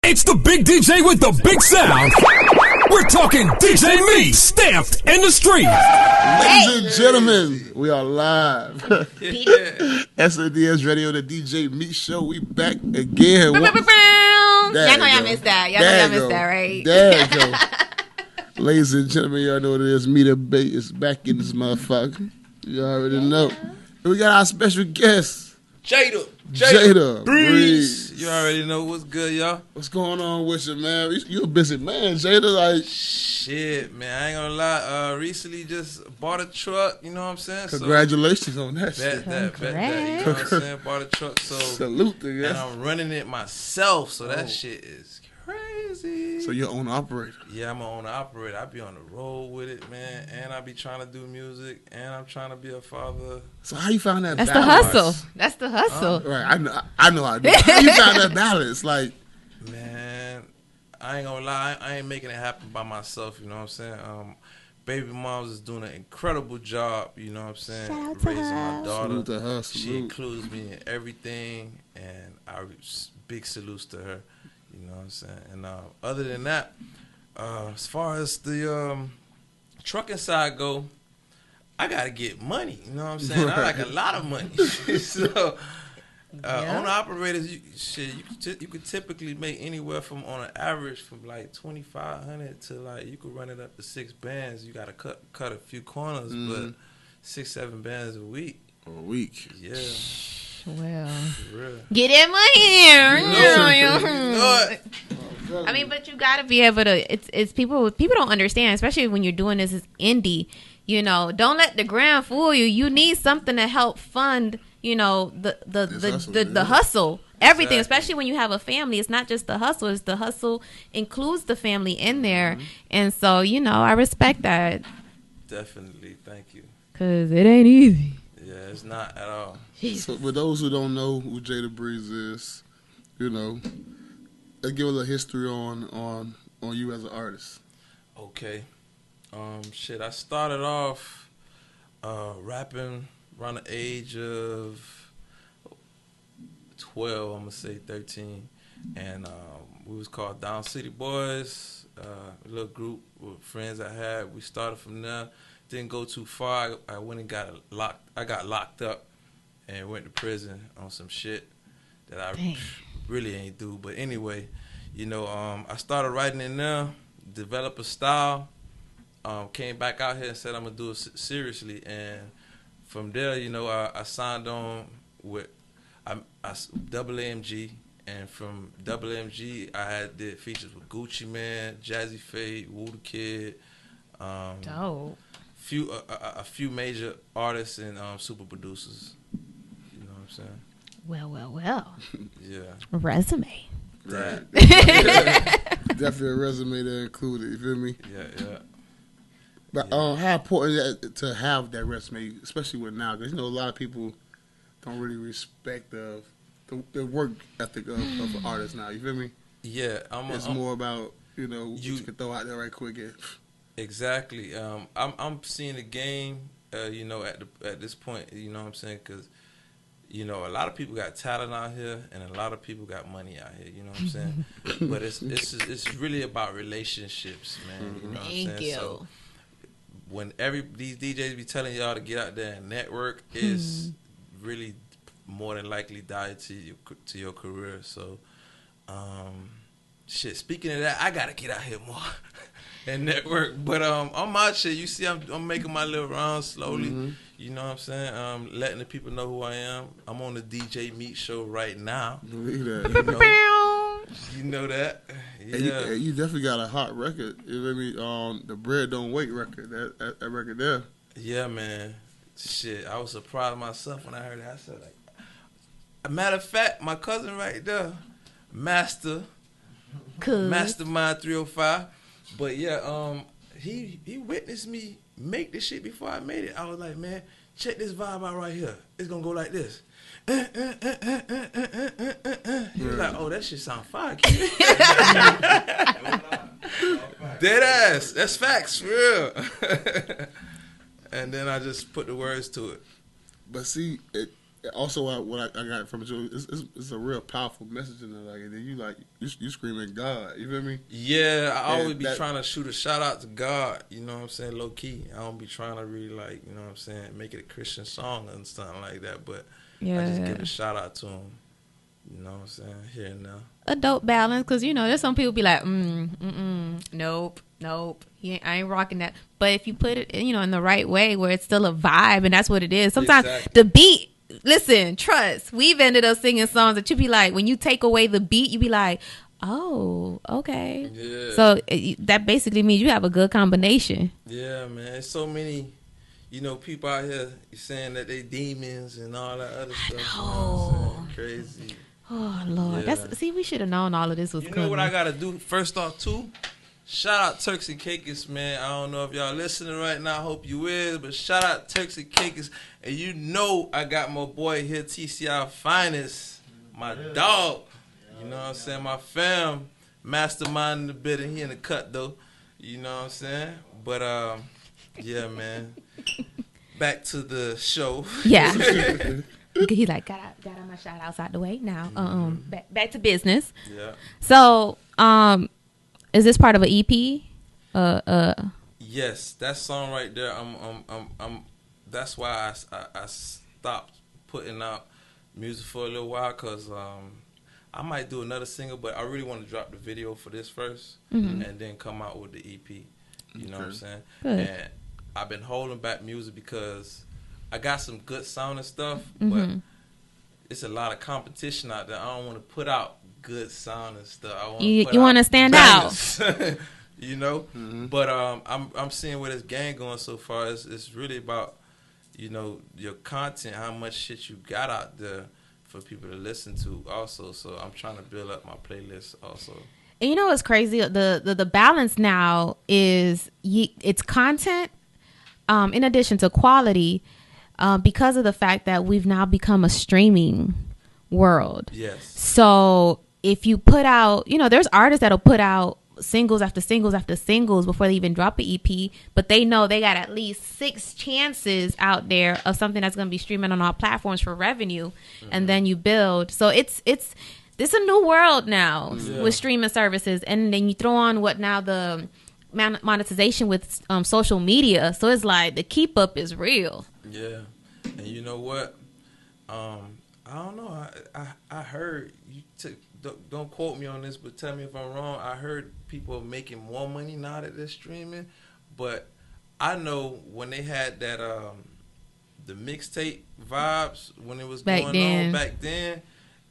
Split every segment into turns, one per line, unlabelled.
It's the big DJ with the big sound. We're talking DJ Me, stamped in the street.
Ladies and gentlemen, we are live. SNDS Radio, the DJ Me Show. We back again.
Y'all know y'all missed that. Y'all know y'all missed that, right?
There you go. Ladies and gentlemen, y'all know what it is. Me the Bait is back in this motherfucker. You already know. We got our special guest. Jada. Breeze.
You already know what's good, y'all.
What's going on with you, man? You a busy man, Jada. Like,
shit, man. I ain't gonna lie. Recently just bought a truck. You know what I'm saying?
Congratulations on that.
Bet that. You know what I'm saying? Bought a truck. So
salute to you.
And I'm running it myself. So that shit is crazy.
So you're owner operator?
Yeah, I'm an owner operator. I be on the road with it, man. And I be trying to do music. And I'm trying to be a father.
So how you found that
balance? That's the hustle.
Right. I know. I do. How you found that balance? Like,
man, I ain't gonna lie. I ain't making it happen by myself. You know what I'm saying? Baby moms is doing an incredible job. You know what I'm saying? Raising my daughter.
Salute to her.
She includes me in everything, and big salutes to her. You know what I'm saying? And other than that, as far as the trucking side go, I gotta get money. You know what I'm saying? I like a lot of money. So owner operators, you could typically make anywhere from, on an average, from like 2,500 to like, you could run it up to 6 bands. You gotta cut a few corners, but 6-7 bands a week. Yeah.
Well, get that money here. I mean, but you gotta be able to. It's people don't understand, especially when you're doing this as indie. You know, don't let the gram fool you. You need something to help fund. You know, the hustle, everything. Exactly. Especially when you have a family, it's not just the hustle. It's the hustle includes the family in there, and so you know, I respect that.
Definitely, thank you.
'Cause it ain't easy.
Yeah, it's not at all.
So for those who don't know who Jada Breeze is, you know, give us a history on you as an artist.
Okay. I started off rapping around the age of 12, I'm gonna say 13, and we was called Down City Boys, a little group with friends I had. We started from there. Didn't go too far. I went and got locked up and went to prison on some shit that I really ain't do. But anyway, you know, I started writing in there, developed a style, came back out here and said I'm going to do it seriously. And from there, you know, I signed on with Double AMG. And from Double AMG, I did features with Gucci Man, Jazzy Fade, Woo the Kid.
Dope.
A few major artists and super producers. You know what I'm saying?
Well.
Yeah.
Resume.
Right.
Definitely a resume to include it. You feel me?
Yeah.
But how important is it to have that resume, especially with now? Because you know a lot of people don't really respect the work ethic of an artist now. You feel me?
Yeah.
It's more about you know what you can throw out there right quick.
Exactly. I'm seeing the game, you know, at this point, you know what I'm saying? Because, you know, a lot of people got talent out here and a lot of people got money out here, you know what I'm saying? But it's really about relationships, man. You know what I'm saying?
Thank you.
So when these DJs be telling y'all to get out there and network, is really more than likely die to your career. So, speaking of that, I got to get out here more. And network, but on my shit, you see, I'm making my little rounds slowly. You know what I'm saying? Letting the people know who I am. I'm on the DJ Meat Show right now.
Believe that.
You know that.
Yeah. And you definitely got a hot record. You know what I mean? The Bread Don't Wait record. That record there.
Yeah, man. Shit, I was surprised myself when I heard that. I said, like, a matter of fact, my cousin right there, Mastermind 305. But yeah, he witnessed me make this shit before I made it. I was like, man, check this vibe out right here. It's gonna go like this. He was like, oh, that shit sound fire. Dead ass. That's facts, for real. And then I just put the words to it.
But see, also what I got from it, it's a real powerful message in there. Like, and then you screaming God. You feel me?
Yeah, I always be trying to shoot a shout out to God. You know what I'm saying? Low key. I don't be trying to really like, you know what I'm saying, make it a Christian song and something like that. But I just give a shout out to him. You know what I'm saying? Here and now.
A dope balance, because there's some people be like, nope. I ain't rocking that. But if you put it, in the right way, where it's still a vibe, and that's what it is. Sometimes the beat. Listen, trust. We've ended up singing songs that you be like, when you take away the beat, you be like, oh, okay. Yeah. So that basically means you have a good combination.
Yeah, man. There's so many, people out here saying that they demons and all that other stuff.
Oh,
crazy.
Oh, Lord. Yeah. We should have known all of this was coming.
You know what I got to do first off, too? Shout out Turks and Caicos, man. I don't know if y'all listening right now. I hope you is. But shout out Turks and Caicos. And I got my boy here, TCI Finest. My dog. You know what I'm saying? My fam. Mastermind in the bit. And he in the cut, though. You know what I'm saying? But, yeah, man. Back to the show.
Yeah. He like got out my shout outs out the way now. Back to business.
Yeah.
So, is this part of an EP?
Yes, that song right there. That's why I stopped putting out music for a little while, cause I might do another single, but I really want to drop the video for this first, and then come out with the EP. You know what I'm saying?
Good.
And I've been holding back music because I got some good sounding stuff, but it's a lot of competition out there. I don't want to put out good sounding stuff.
You want to stand out,
But I'm seeing where this game going so far. It's really about your content, how much shit you got out there for people to listen to. Also, so I'm trying to build up my playlist also.
And what's crazy? The balance now is it's content, in addition to quality. Because of the fact that we've now become a streaming world.
Yes.
So if you put out, there's artists that'll put out singles after singles after singles before they even drop an EP, but they know they got at least 6 chances out there of something that's going to be streaming on all platforms for revenue, and then you build. So it's a new world now with streaming services, and then you throw on the monetization with social media. So it's like the keep up is real.
Yeah, and you know what? I don't know. I heard you. Don't quote me on this, but tell me if I'm wrong. I heard people are making more money now that they're streaming, but I know when they had that the mixtape vibes when it was going on back then,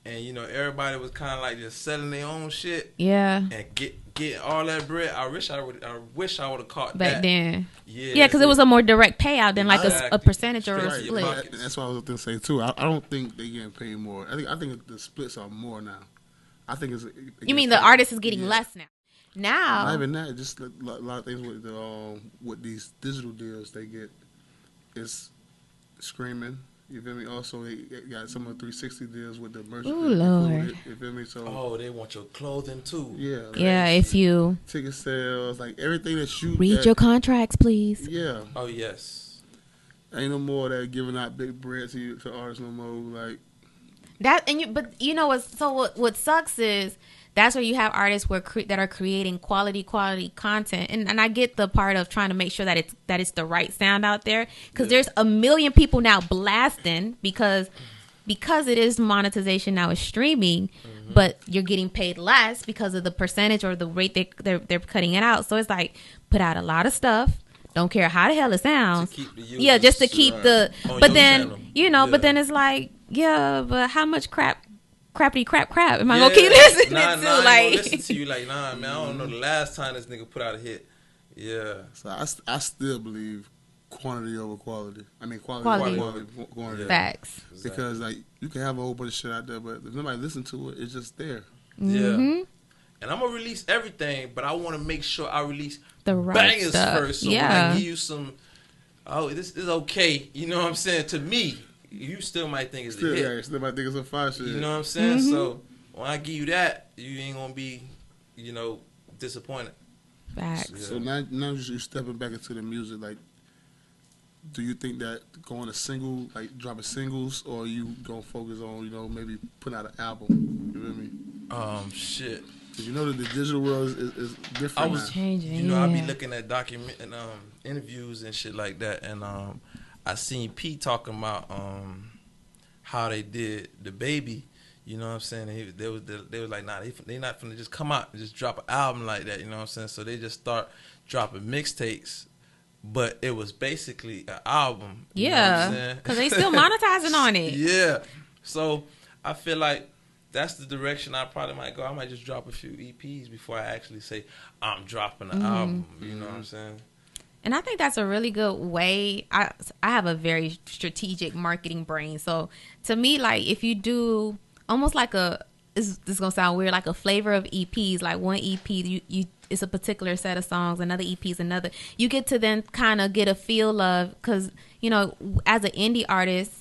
and everybody was kind of like just selling their own shit.
Yeah,
and get all that bread. I wish I would have caught
back
that
then. Yeah, because it was a more direct payout than like a percentage or a
split.
split.
That's what I was going to say too. I don't think they getting paid more. I think the splits are more now. I think it's.
You mean the artist is getting less now?
Not even that. Just a lot of things with these digital deals they get. It's streaming. You feel me? Also, they got some of the 360 deals with the merch.
Ooh, Lord.
You feel me? So,
they want your clothing too.
Yeah.
Yeah, if you
ticket sales, like everything that you
read your contracts, please.
Yeah.
Oh yes.
Ain't no more that giving out big bread to artists no more. Like
that, but what sucks is that's where you have artists that are creating quality content, and I get the part of trying to make sure that it's the right sound out there, because there's a million people now blasting because it is monetization now is streaming, but you're getting paid less because of the percentage or the rate they're cutting it out. So it's like, put out a lot of stuff. Don't care how the hell it sounds. Just to keep the. But then but then it's like, but how much crap am I gonna keep listening to?
I ain't gonna listen to you like, nah, man. I don't know the last time this nigga put out a hit. Yeah.
So I still believe quantity over quality. I mean quality.
Facts.
Because like you can have a whole bunch of shit out there, but if nobody listen to it, it's just there.
Yeah. And I'm gonna release everything, but I want to make sure I release
the right
bangers
stuff.
first. So when I give you some, this is okay. You know what I'm saying? To me, you still might think it's a hit.
Yeah, you still might think it's a fire shit.
You know what I'm saying? So when I give you that, you ain't gonna be, disappointed.
Facts.
So now you're stepping back into the music. Like, do you think that going a single, like dropping singles, or you gonna focus on, maybe putting out an album? You feel me?
Shit.
Cause you know that the digital world is different.
I was changing.
I be looking at interviews and shit like that, and I seen Pete talking about how they did the Baby. You know what I'm saying? They was like, nah, they not finna just come out and just drop an album like that. You know what I'm saying? So they just start dropping mixtapes. But it was basically an album.
Yeah, because they still monetizing on it.
Yeah. So I feel like that's the direction I probably might go. I might just drop a few EPs before I actually say I'm dropping an album. You know what I'm saying?
And I think that's a really good way. I have a very strategic marketing brain. So to me, like if you do almost like this is gonna sound weird, like a flavor of EPs, like one EP you it's a particular set of songs, another EP is another. You get to then kind of get a feel of, because as an indie artist,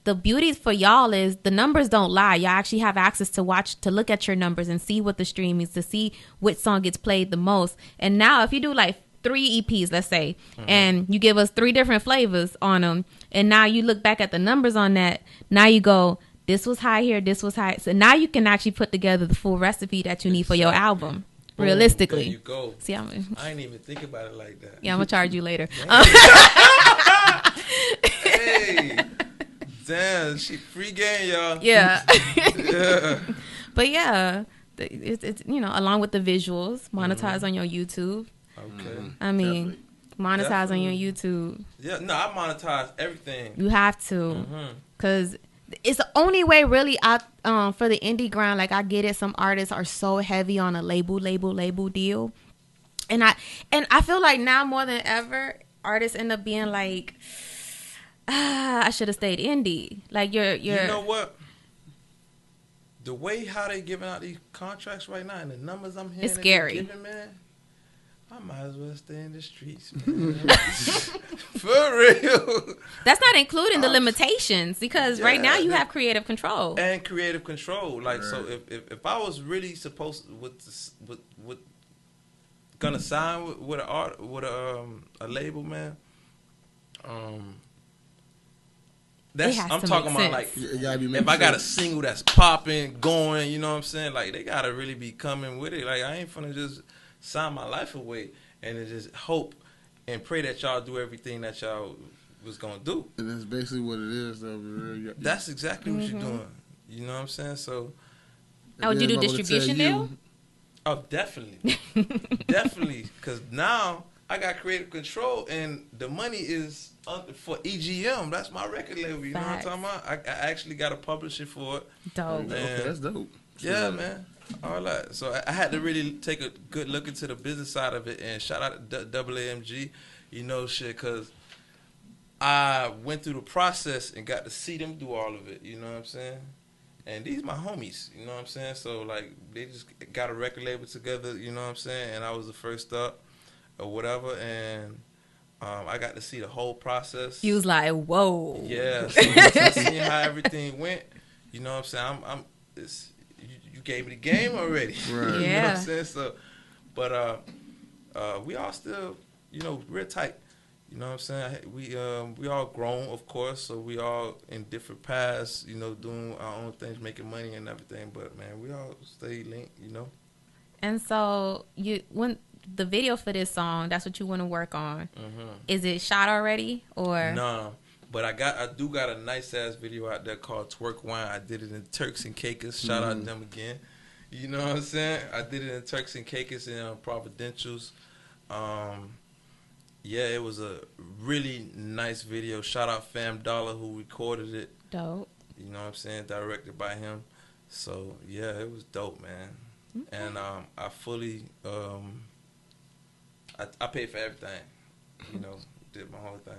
the beauty for y'all is the numbers don't lie. Y'all actually have access to look at your numbers and see what the stream is, to see which song gets played the most. And now if you do like 3 EPs, let's say, and you give us 3 different flavors on them, and now you look back at the numbers on that, now you go, this was high here, this was high. So now you can actually put together the full recipe that you need for your album.
Boom,
realistically.
there you go.
See,
I ain't even think about it like that.
Yeah, I'm gonna charge you later.
Hey, damn, she free game, y'all.
Yeah. Yeah. But yeah, it's along with the visuals, monetize on your YouTube.
Okay.
I mean, monetize on your YouTube.
Yeah, no, I monetize everything.
You have to, because it's the only way really for the indie grind. Like I get it, some artists are so heavy on a label deal, and I feel like now more than ever, artists end up being like, I should have stayed indie. Like you're. You
know what? The way how they giving out these contracts right now and the numbers I'm hearing,
it's scary.
Giving, man, I might as well stay in the streets, man. For real.
That's not including the limitations, because right now you have creative control.
And creative control. Like, right. So if I was really supposed with gonna sign with a label, man, I'm talking about like if I got a single that's popping, going, you know what I'm saying? Like they gotta really be coming with it. Like I ain't finna just sign my life away and then just hope and pray that y'all do everything that y'all was gonna do.
And that's basically what it is, though.
That's exactly what you're doing. You know what I'm saying? So,
would you do distribution deal?
Oh, definitely, definitely. Because now I got creative control, and the money is for EGM. That's my record label. You
Facts.
Know what I'm talking about? I actually got a publisher for it.
Dope.
Okay, that's dope.
Yeah, man. All that. So I had to really take a good look into the business side of it, and shout out to AAMG, because I went through the process and got to see them do all of it, you know what I'm saying? And these my homies, you know what I'm saying? So, like, they just got a record label together, you know what I'm saying? And I was the first up or whatever, and I got to see the whole process.
You was like, whoa.
Yeah, so seeing how everything went, you know what I'm saying? You gave me the game already.
Right.
Yeah.
You know what I'm saying? So, but we all still, real tight. You know what I'm saying? We all grown, of course, so we all in different paths, doing our own things, making money and everything. But man, we all stay linked,
And so when the video for this song, that's what you want to work on. Mm-hmm. Is it shot already or?
No. But I do got a nice ass video out there called Twerk Wine. I did it in Turks and Caicos. Shout out to them again. You know what I'm saying? I did it in Turks and Caicos and Providentials. Yeah, it was a really nice video. Shout out Fam Dollar who recorded it.
Dope.
You know what I'm saying? Directed by him. So yeah, it was dope, man. Okay. And I fully I paid for everything. Did my whole thing.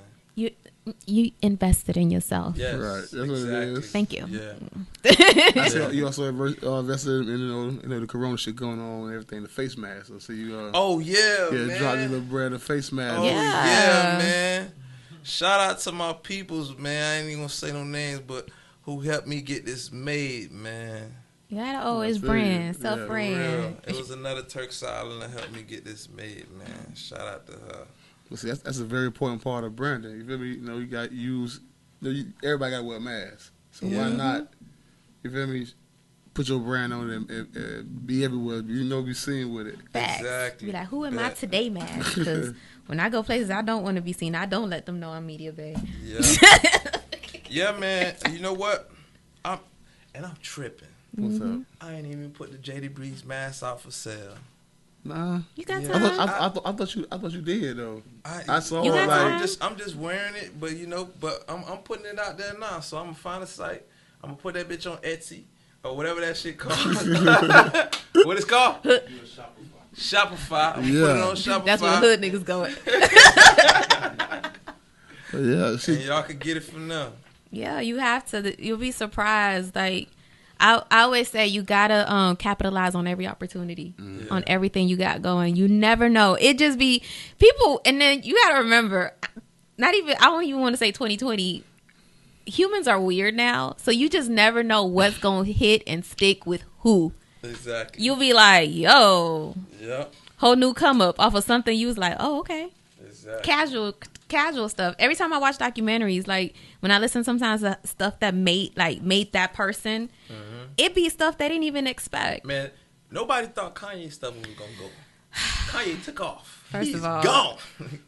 You invested in yourself.
Yes,
right. That's
exactly.
what it is.
Thank you.
Yeah. You also invested in the Corona shit going on and everything, the face mask. So you.
Man.
Dropped your little brand of face mask.
Oh yeah, man. Shout out to my peoples, man. I ain't even gonna say no names, but who helped me get this made, man.
You gotta always brand, self-brand.
It was another Turks Island that helped me get this made, man. Shout out to her.
Well, see, that's a very important part of branding. You feel me? You know, you got everybody got to wear a mask. So why not? You feel me? Put your brand on it and be everywhere. You know, be seen with it.
Facts. Exactly. Be like, who am I today, man? Because when I go places, I don't want to be seen. I don't let them know I'm media bae.
Yeah. Yeah, man. You know what? I'm tripping.
What's up?
I ain't even put the Jada Breeze mask out for sale.
Nah,
you got time.
I thought you did though. I saw
it
like
I'm just wearing it, but I'm putting it out there now. So I'm gonna find a site. I'm gonna put that bitch on Etsy or whatever that shit called. What it's called? Shopify. I'm
yeah.
put it on Shopify.
That's where hood niggas going.
Yeah,
and y'all can get it from there.
Yeah, you have to. You'll be surprised. Like I always say, you gotta capitalize on every opportunity, on everything you got going. You never know. It just be people, and then you gotta remember. I don't even want to say 2020. Humans are weird now, so you just never know what's gonna hit and stick with who.
Exactly.
You'll be like, yo,
yep.
Whole new come up off of something you was like, oh, okay.
Exactly.
Casual stuff. Every time I watch documentaries, like when I listen sometimes to stuff that made that person, it be stuff they didn't even expect.
Man, nobody thought Kanye stuff was gonna go. Kanye took off.
First of all,
gone.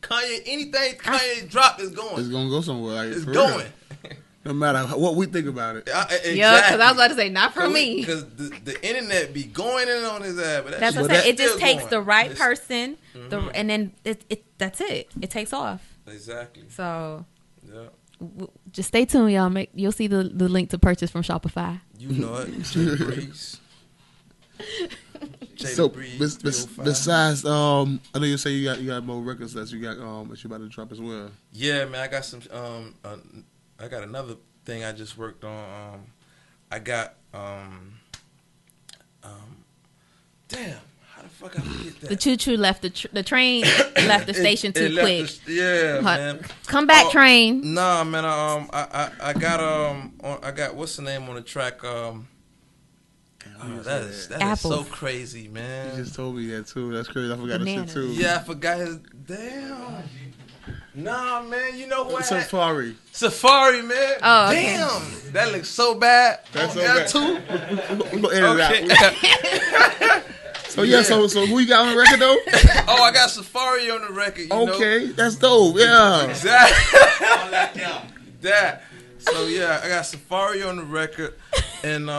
Kanye, anything Kanye dropped is going.
It's gonna go somewhere. Like,
it's going.
No matter what we think about it.
Exactly.
Yeah, because I was about to say, not for me.
Because the internet be going in on his ass. But
that's what I'm saying. It just takes the right person, and then that's it. It takes off.
Exactly.
So,
yeah.
Just stay tuned, y'all. You'll see the link to purchase from Shopify.
You know it. Jada Breeze.
So besides, I know you say you got more records that you got that you about to drop as well.
Yeah, man, I got some. I got another thing I just worked on. I got damn. How the fuck I forget that?
The choo-choo left the train left the station too quick.
Man.
Come back, train.
Nah, man. I got what's the name on the track? That is so crazy, man.
You just told me that too. That's crazy. I forgot that shit too.
Yeah, I forgot his damn. Nah, man. You know what? Safari, man.
Oh, okay.
Damn. That looks so bad.
That's so bad.
Too.
We're gonna edit it out. So so who you got on the record though?
Oh, I got Safari on the record. You know?
That's dope. Yeah,
exactly. That. So I got Safari on the record, and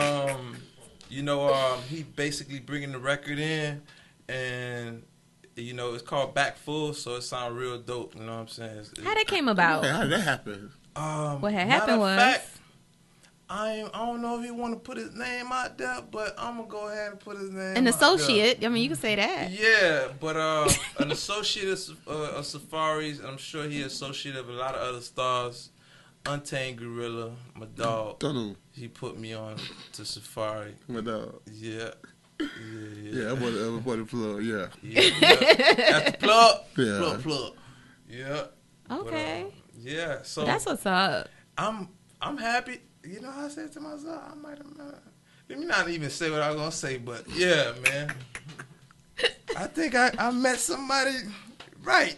he basically bringing the record in, and it's called Back Full, so it sounds real dope. You know what I'm saying?
How that came about?
How did that happen?
What had happened was.
I don't know if he want to put his name out there, but I'm going to go ahead and put his name
An
out
associate.
there.
I mean, you can say that.
Yeah, but an associate of Safari's, I'm sure he associate of a lot of other stars. Untamed Gorilla, my dog.
Don't know.
He put me on to Safari.
My dog.
Yeah.
Yeah, I'm about to plug, yeah.
That's the plug.
Yeah.
Plug. Yeah.
Okay.
But, so.
That's what's up.
I'm happy. You know, I said to myself, I might have not. Let me not even say what I was going to say, but yeah, man. I think I met somebody right.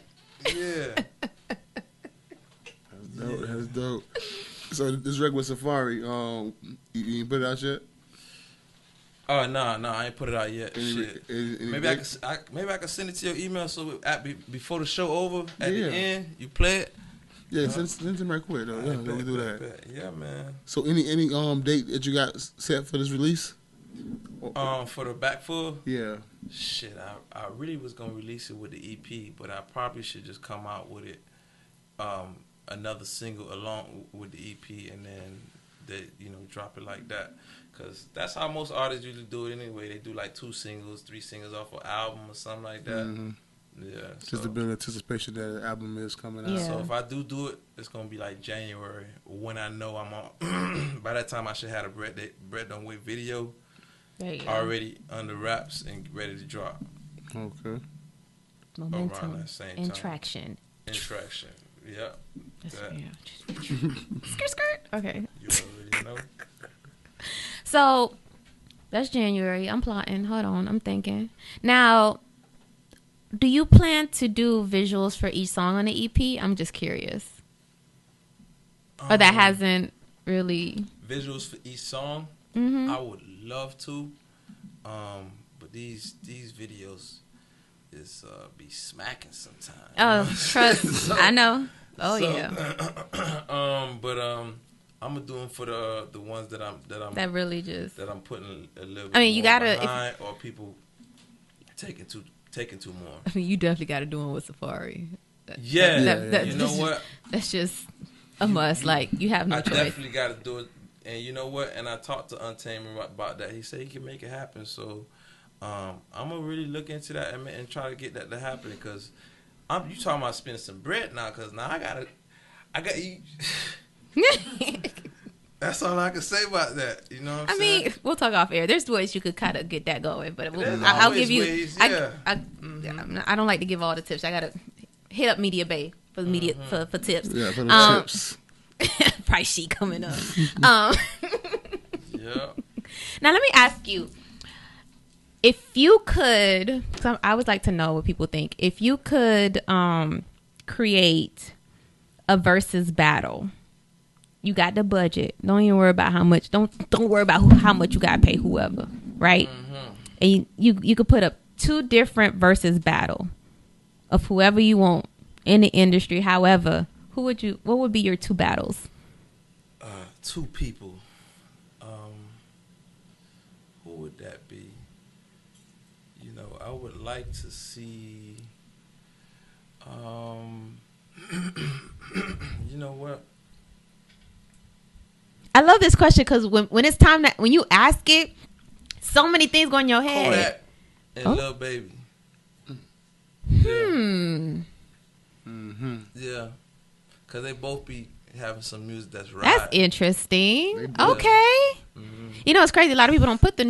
Yeah.
That's dope. So this record with Safari, you ain't put it out yet?
Oh, no, I ain't put it out yet. Shit. Maybe I can send it to your email so before the show over, at the end, you play it.
Yeah, send it right quick though. Yeah, we do that.
Yeah, man.
So any date that you got set for this release?
For the Back Full?
Yeah.
Shit, I really was gonna release it with the EP, but I probably should just come out with it, another single along with the EP, and then drop it like that. Cause that's how most artists usually do it anyway. They do like 2 singles, 3 singles off an album or something like that. Mm-hmm. Yeah,
just to build anticipation that the album is coming out.
Yeah.
So if I do it, it's gonna be like January when I know I'm on. By that time, I should have a Bread Don't Wait video already under wraps and ready to drop.
Okay.
Momentum
around that same
and
time.
traction.
Yeah.
Skirt. Okay.
You already know.
So that's January. I'm plotting. Hold on. I'm thinking now. do you plan to do visuals for each song on the EP? I'm just curious. Or that hasn't really...
Visuals for each song?
Mm-hmm.
I would love to. But these videos is be smacking sometimes.
Oh, trust. I know. Oh, yeah.
But I'm gonna do them for the ones that I'm that I'm putting a little bit.
I mean, you gotta
behind, or people taking too more.
I mean, you definitely gotta do one with Safari.
You know what?
That's just a must. Like, you have no choice.
I definitely gotta do it. And you know what? And I talked to Untamed about that. He said he can make it happen. So I'm gonna really look into that and try to get that to happen. Because you talking about spending some bread now? Because now I got you. That's all I can say about that. You know what I'm saying?
I mean, we'll talk off air. There's ways you could kind of get that going, but
I'll give you. Ways, yeah.
I don't like to give all the tips. I gotta hit up Media Bay for the media for tips.
Yeah, for the tips.
Price sheet coming up.
Yeah.
Now let me ask you, if you could, I would like to know what people think. If you could create a versus battle, you got the budget. Don't even worry about how much. Don't worry about how much you got to pay whoever, right? Mm-hmm. And you could put up 2 different versus battle of whoever you want in the industry. However, what would be your 2 battles?
2 people. Who would that be? You know, I would like to see. You know what?
I love this question because when it's time that when you ask it, so many things go in your head.
Kodak and Lil Baby. Yeah. Yeah. Because they both be having some music that's right.
That's interesting. Okay. Mm-hmm. You know, it's crazy. A lot of people don't put the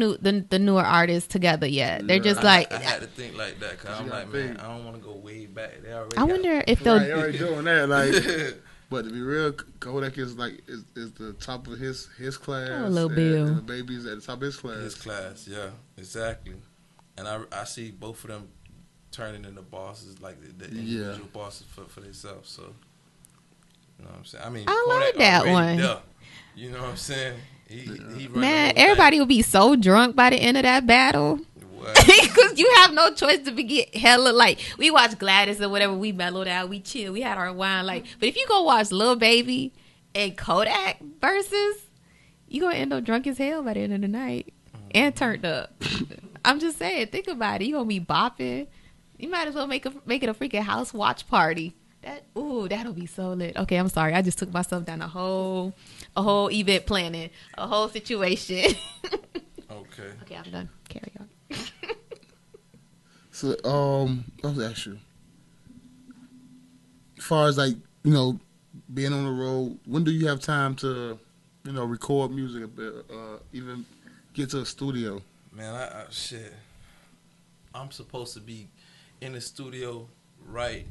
newer artists together yet. They're just
I had to think like that because I'm like, man, I don't want to go way back.
I wonder if they'll...
Right, already doing that. Like, but to be real, Kodak is like is the top of his class.
Oh, Lil Bill.
And the Baby's at the top of his class.
His class, yeah, exactly. And I see both of them turning into bosses, like the individual bosses for themselves. So, you know what I'm saying? I mean,
I
Kodak
like that one.
There, you know what I'm saying? He
man, everybody will be so drunk by the end of that battle. Because you have no choice to get hella, like, we watch Gladys or whatever, we mellowed out, we chill, we had our wine, like, but if you go watch Lil Baby and Kodak versus, you gonna end up drunk as hell by the end of the night and turned up. I'm just saying, think about it. You gonna be bopping. You might as well make it a freaking house watch party. That'll be so lit. Okay, I'm sorry, I just took myself down a whole event planning, a whole situation. Okay, I'm done. Carry on.
So, I was asking you, as far as, like, you know, being on the road, when do you have time to, you know, record music, even get to a studio?
Man, shit. I'm supposed to be in the studio, right?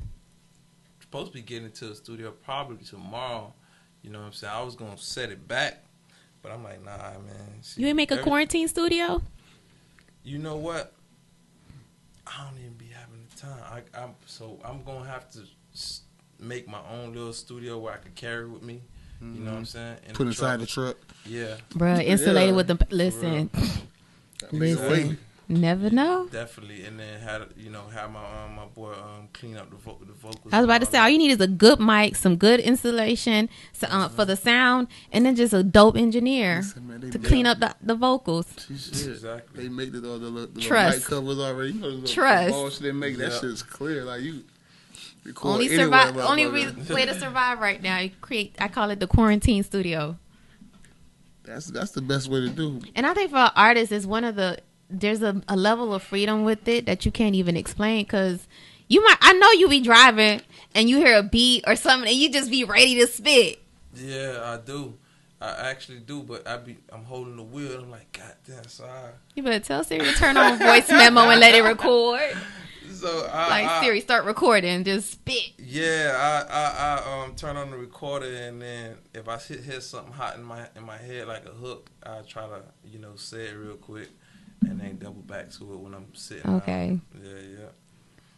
Supposed to be getting into the studio probably tomorrow. You know what I'm saying? I was going to set it back, but I'm like, nah, man. See,
you ain't make a quarantine studio?
You know what? I don't even be having the time. I'm gonna have to make my own little studio where I could carry with me. You know what I'm saying?
Put inside the truck.
Yeah,
bruh, insulated with the listen. Never know.
Definitely, and then have my boy clean up the vocals.
I was about to say, all you need is a good mic, some good installation for the sound, and then just a dope engineer to clean up the vocals.
Exactly. They make the
Trust.
mic covers already. You know,
Trust.
They make that shit's clear. Like, you record
only way to survive right now. You create. I call it the quarantine studio.
That's the best way to do.
And I think for artists, it's one of the. There's a level of freedom with it that you can't even explain, because I know you be driving and you hear a beat or something and you just be ready to spit.
Yeah, I do. I actually do, but I'm holding the wheel. I'm like, God damn, sorry.
You better tell Siri to turn on voice memo and let it record.
So
Siri, start recording, just spit.
Yeah, I turn on the recorder, and then if I hear something hot in my head like a hook, I try to say it real quick. And then double back to it when I'm sitting.
Okay.
Yeah.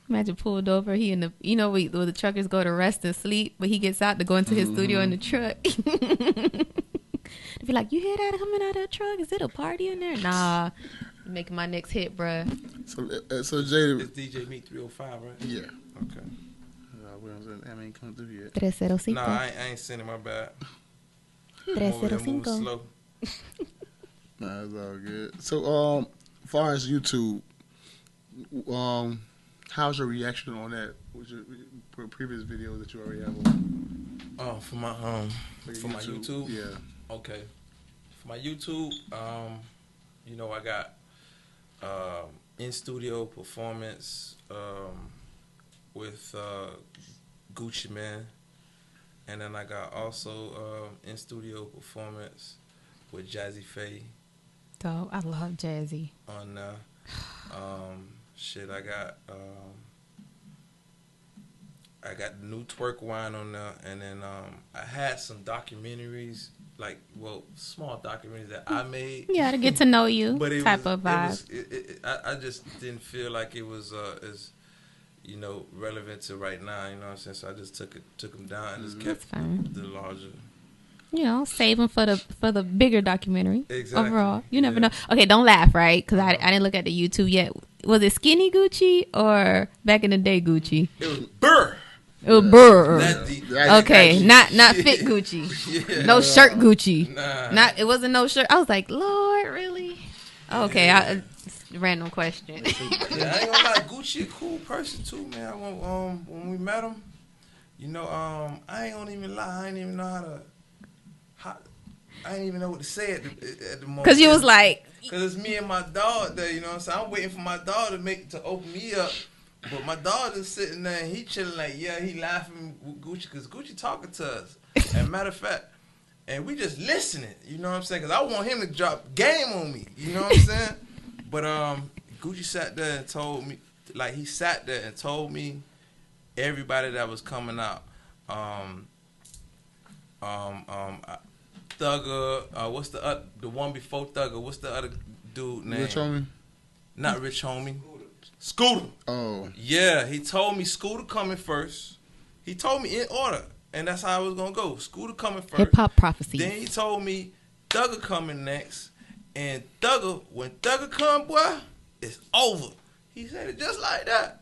Imagine pulled over. He in the, you know, where the truckers go to rest and sleep, but he gets out to go into his studio in the truck. They be like, you hear that coming out of the truck? Is it a party in there? Nah, making my next hit, bruh.
So Jada,
it's DJ Meat 305, right?
Yeah.
Okay.
I ain't come through yet.
305.
Nah, I ain't sending my bad.
305.
Slow.
Nah, it's all good. So, as far as YouTube, how's your reaction on that? What's your previous video that you already have on?
Oh, for my YouTube?
Yeah.
Okay. For my YouTube, you know, I got in studio performance with Gucci Man, and then I got also in studio performance with Jazzy Faye.
Dope. I love Jazzy.
On shit, I got the new Twerk Wine on there, and then I had some documentaries, like, well, small documentaries that I made.
Yeah, to get to know you,
but
of vibe.
I just didn't feel like it was as, you know, relevant to right now. You know what I'm saying? So I just took them down and just kept the larger.
You know, save them for the bigger documentary.
Exactly.
Overall, you never know. Okay, don't laugh, right? Because I didn't look at the YouTube yet. Was it skinny Gucci or back in the day Gucci?
It was Burr.
It was Burr.
Okay,
not fit Gucci. Yeah. No shirt Gucci.
Nah.
It wasn't no shirt. I was like, Lord, really? Okay, random question.
Yeah, I ain't gonna lie, Gucci a cool person too, man. When we met him, you know, I ain't gonna even lie. I ain't even know I didn't even know what to say at the moment.
Cause you was like,
cause it's me and my dog there, you know what I'm saying? I'm waiting for my dog to open me up, but my dog is sitting there and he chilling like, yeah, he laughing with Gucci, cause Gucci talking to us. And matter of fact, and we just listening, you know what I'm saying? Cause I want him to drop game on me, you know what I'm saying? But Gucci sat there and told me, like he sat there and told me everybody that was coming out. Thugger, what's the one before Thugger? What's the other dude name?
Rich Homie?
Not Rich Homie. Scooter.
Oh.
Yeah, he told me Scooter coming first. He told me in order, and that's how I was gonna go. Scooter coming first.
Hip hop prophecy.
Then he told me Thugger coming next, and when Thugger come, boy, it's over. He said it just like that.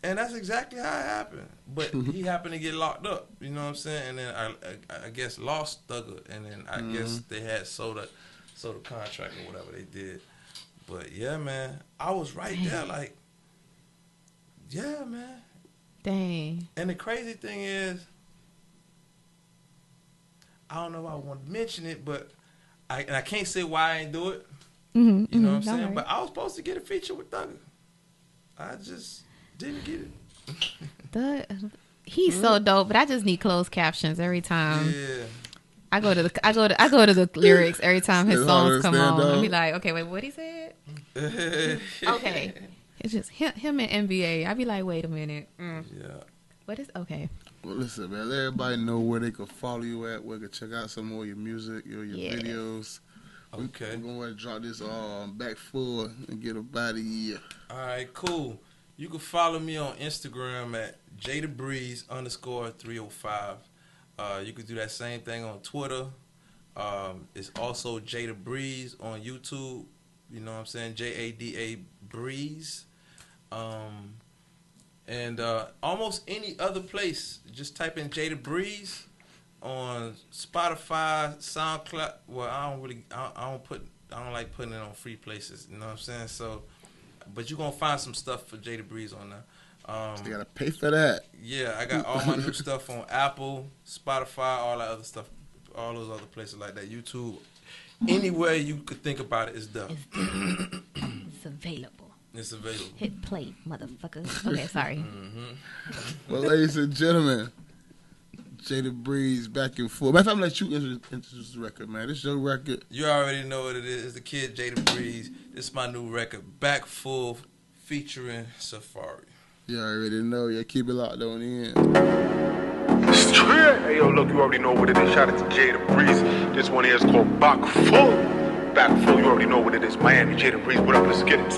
And that's exactly how it happened. But he happened to get locked up, you know what I'm saying? And then I guess lost Thugger, and then I guess they had sold the contract or whatever they did. But yeah, man, I was right there, like, yeah, man.
Dang.
And the crazy thing is, I don't know if I want to mention it, but I can't say why I ain't do it. You know what I'm saying? Right. But I was supposed to get a feature with Thugger. I just didn't get it.
He's so dope, but I just need closed captions every time.
Yeah.
I go to the lyrics every time his songs come on. I be like, okay, wait, what he said? Okay, it's just him and NBA. I be like, wait a minute.
Yeah.
What is okay?
Well, listen, man. Let everybody know where they can follow you at, where they can check out some more of your music, your videos.
Okay.
We're going to drop this back full and get a body.
All right, cool. You can follow me on Instagram at JadaBreeze_305. You can do that same thing on Twitter. It's also Jada Breeze on YouTube. You know what I'm saying? Jada Breeze. And almost any other place, just type in Jada Breeze on Spotify, SoundCloud. Well, I don't like putting it on free places. You know what I'm saying? So, but you're gonna find some stuff for Jada Breeze on there.
So you gotta pay for that.
Yeah, I got all my new stuff on Apple, Spotify, all that other stuff, all those other places like that. YouTube, anywhere you could think about it is there.
It's available.
It's available.
Hit play, motherfucker. Okay, sorry.
Well, ladies and gentlemen, Jada Breeze back and forth. Matter of fact, I'm gonna let you introduce the record, man. This is your record.
You already know what it is. It's the kid Jada Breeze. This is my new record, Back Full, featuring Safari.
You already know. Yeah, keep it locked on in.
Hey, yo, look, you already know what it is. Shout out to Jada Breeze. This one here is called Back Full. Back Full, you already know what it is. Miami, Jada Breeze, what up? Let's get it.